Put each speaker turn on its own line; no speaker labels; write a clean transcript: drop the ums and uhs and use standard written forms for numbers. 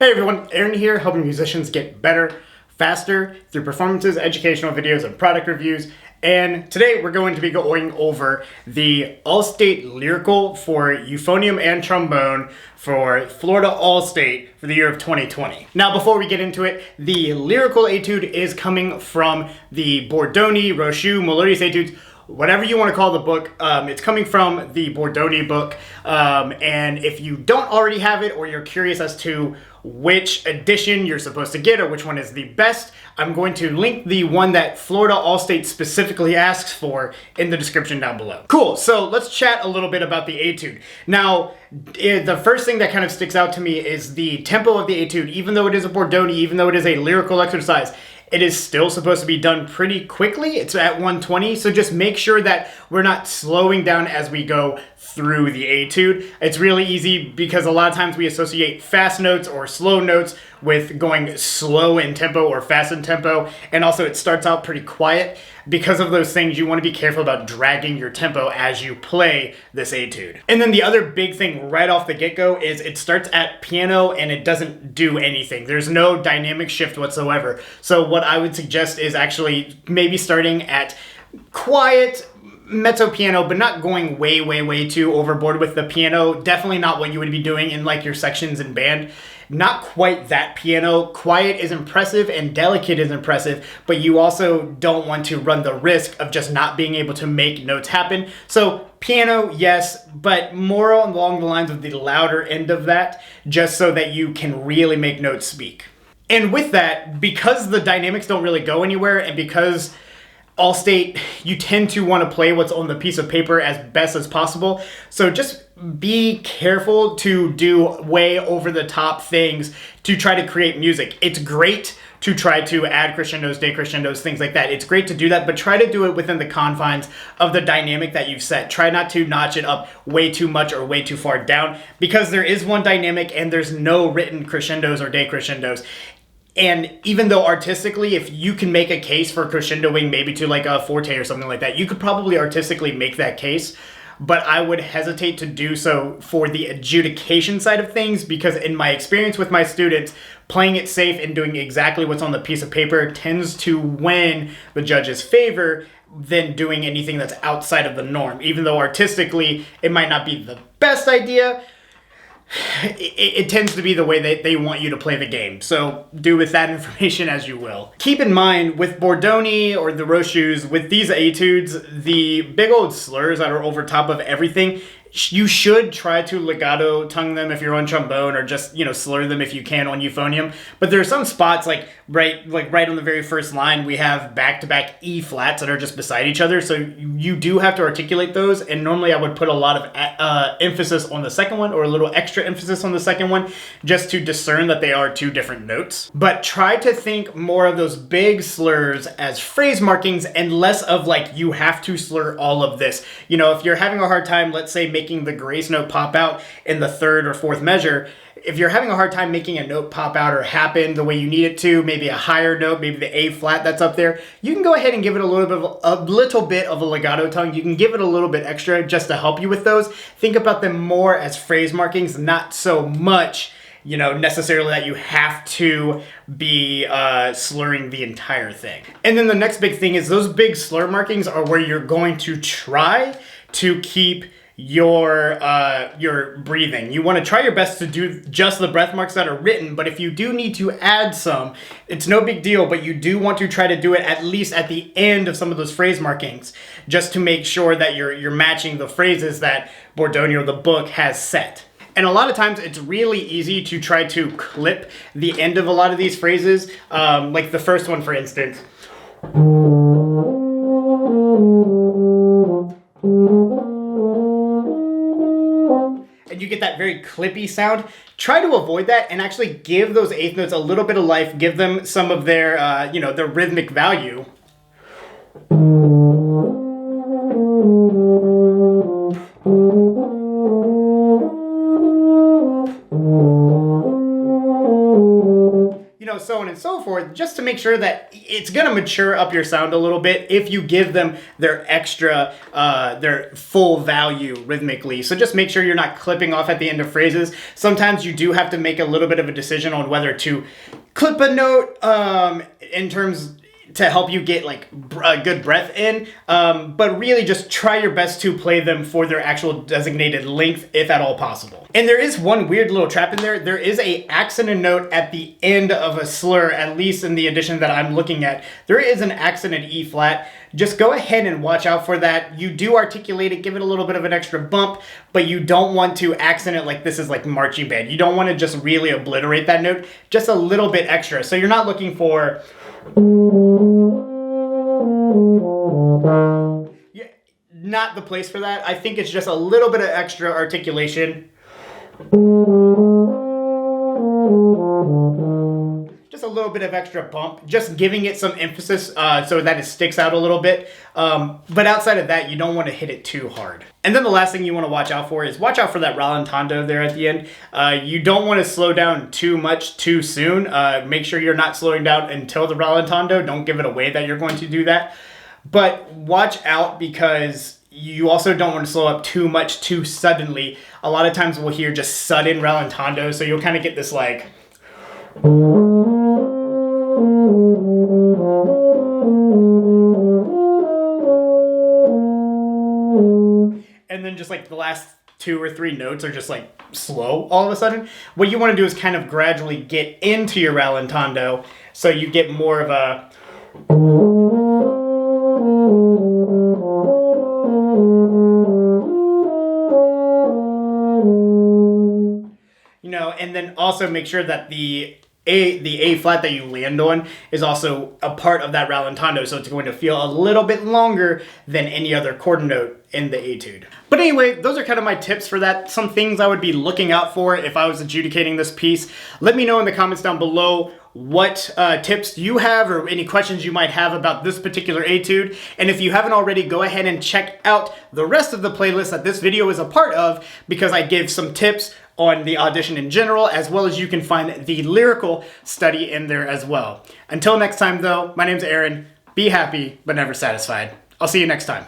Hey everyone, Aaron here, helping musicians get better, faster through performances, educational videos, and product reviews. And today we're going to be going over the All-State Lyrical for Euphonium and Trombone for Florida All-State for the year of 2020. Now before we get into it, the Lyrical Etude is coming from the Bordoni, Rochut, Melodious Etudes, whatever you want to call the book. It's coming from the Bordoni book. And if you don't already have it, or you're curious as to which edition you're supposed to get or which one is the best, I'm going to link the one that Florida All-State specifically asks for in the description down below. Cool, so let's chat a little bit about the etude. Now, the first thing that kind of sticks out to me is the tempo of the etude. Even though it is a Bordoni, even though it is a lyrical exercise, it is still supposed to be done pretty quickly. It's at 120, so just make sure that we're not slowing down as we go through the etude. It's really easy because a lot of times we associate fast notes or slow notes with going slow in tempo or fast in tempo, and also it starts out pretty quiet. Because of those things, you want to be careful about dragging your tempo as you play this etude. And then the other big thing right off the get-go is it starts at piano and it doesn't do anything. There's no dynamic shift whatsoever. So what I would suggest is actually maybe starting at quiet mezzo piano, but not going way too overboard with the piano. Definitely not what you would be doing in like your sections in band. Not quite that piano. Quiet is impressive and delicate is impressive, but you also don't want to run the risk of just not being able to make notes happen. So piano, yes, but more along the lines of the louder end of that, just so that you can really make notes speak. And with that, because the dynamics don't really go anywhere, and because All-State, you tend to want to play what's on the piece of paper as best as possible. So just be careful to do way over the top things to try to create music. It's great to try to add crescendos, decrescendos, things like that. It's great to do that, but try to do it within the confines of the dynamic that you've set. Try not to notch it up way too much or way too far down, because there is one dynamic and there's no written crescendos or decrescendos. And even though artistically, if you can make a case for crescendoing maybe to like a forte or something like that, you could probably artistically make that case. But I would hesitate to do so for the adjudication side of things, because in my experience with my students, playing it safe and doing exactly what's on the piece of paper tends to win the judge's favor than doing anything that's outside of the norm. Even though artistically, it might not be the best idea, it tends to be the way that they want you to play the game. So do with that information as you will. Keep in mind, with Bordoni or the Rochuts, with these etudes, the big old slurs that are over top of everything, you should try to legato tongue them if you're on trombone, or just, slur them if you can on euphonium. But there are some spots like right on the very first line, we have back-to-back E flats that are just beside each other. So you do have to articulate those. And normally I would put a lot of emphasis on the second one, or a little extra emphasis on the second one, just to discern that they are two different notes. But try to think more of those big slurs as phrase markings and less of like, you have to slur all of this. If you're having a hard time, let's say, making the grace note pop out in the third or fourth measure, if you're having a hard time making a note pop out or happen the way you need it to, maybe a higher note, maybe the A flat that's up there, you can go ahead and give it a little bit of a legato tongue. You can give it a little bit extra just to help you with those. Think about them more as phrase markings, not so much necessarily that you have to be slurring the entire thing. And then the next big thing is those big slur markings are where you're going to try to keep your breathing. You want to try your best to do just the breath marks that are written, but if you do need to add some, it's no big deal, but you do want to try to do it at least at the end of some of those phrase markings, just to make sure that you're matching the phrases that Bordoni or the book has set. And a lot of times it's really easy to try to clip the end of a lot of these phrases, like the first one, for instance. And you get that very clippy sound. Try to avoid that and actually give those eighth notes a little bit of life. Give them some of their, their rhythmic value. So on and so forth, just to make sure that it's going to mature up your sound a little bit if you give them their extra, their full value rhythmically. So just make sure you're not clipping off at the end of phrases. Sometimes you do have to make a little bit of a decision on whether to clip a note in terms to help you get like a good breath in, but really just try your best to play them for their actual designated length if at all possible. And there is one weird little trap in there. There is a accented note at the end of a slur, at least in the edition that I'm looking at. There is an accented E flat. Just go ahead and watch out for that. You do articulate it, give it a little bit of an extra bump, but you don't want to accent it like this is like marching band. You don't want to just really obliterate that note, just a little bit extra. So you're not looking for not the place for that. I think it's just a little bit of extra articulation. Just a little bit of extra bump, just giving it some emphasis so that it sticks out a little bit. But outside of that, you don't want to hit it too hard. And then the last thing you want to watch out for is watch out for that rallentando there at the end. You don't want to slow down too much too soon. Make sure you're not slowing down until the rallentando. Don't give it away that you're going to do that. But watch out because you also don't want to slow up too much too suddenly. A lot of times we'll hear just sudden rallentando, so you'll kind of get this like... And then just like the last 2 or 3 notes are just like slow all of a sudden. What you want to do is kind of gradually get into your rallentando so you get more of a... and then also make sure that the A flat that you land on is also a part of that rallentando, so it's going to feel a little bit longer than any other chord note in the etude. But anyway, those are kind of my tips for that. Some things I would be looking out for if I was adjudicating this piece. Let me know in the comments down below what tips you have or any questions you might have about this particular etude. And if you haven't already, go ahead and check out the rest of the playlist that this video is a part of, because I give some tips on the audition in general, as well as you can find the lyrical study in there as well. Until next time though, my name's Aaron. Be happy, but never satisfied. I'll see you next time.